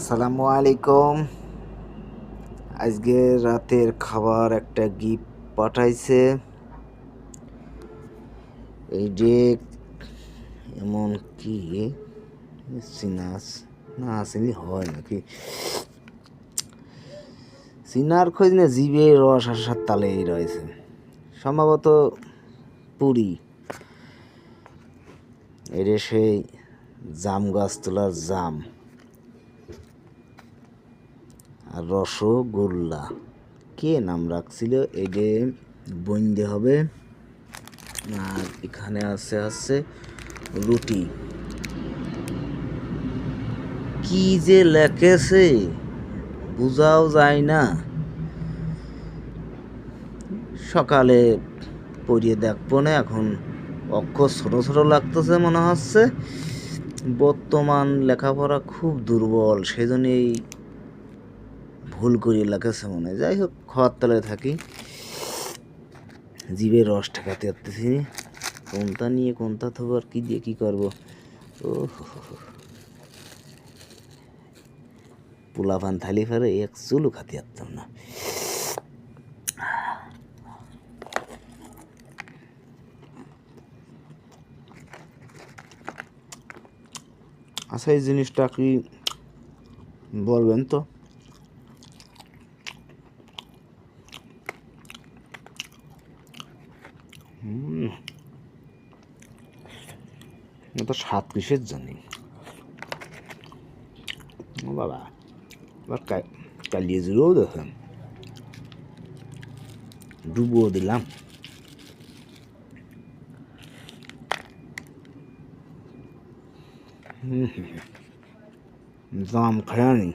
আসসালামু আলাইকুম। আজকে রাতের খাবার একটা গিফট পাঠাইছে। এই যে এমন কি সিনাস না আসলে হয় নাকি সিনার খোঁজ না, জিভে রস আসার তালেই রয়েছে। সম্ভবত পুরি। এটা সেই জাম গাছ তোলার জাম আর রসগোল্লা। কে নাম রাখছিল? এই যে বইন্দে হবে। আর এখানে আছে রুটি। কি যে লেখেছে বুঝাও যায় না। সকালে পড়িয়ে দেখবো না, এখন অক্ষর ছোট ছোট লাগতেছে মনে হচ্ছে। বর্তমান লেখাপড়া খুব দুর্বল, সেই জন্যই ভুল করে লেখেছে মনে। যাই হোক, খাওয়ার তলায় থাকি, জিভে রস ঠেকাতে পারতেছি। কোনটা নিয়ে কোনটা থবো আর কি দিয়ে কি করবো। ও পোলাপান থালি ফেরে এক চুলও খাতে পারতাম না। আচ্ছা, এই জিনিসটা কি বলবেন তো? তো স্বাদ কিসের জানি ও বাবা। এবার কালিয়ে জুড়েও দেখেন, ডুবো দিলাম। জাম খায়ানি।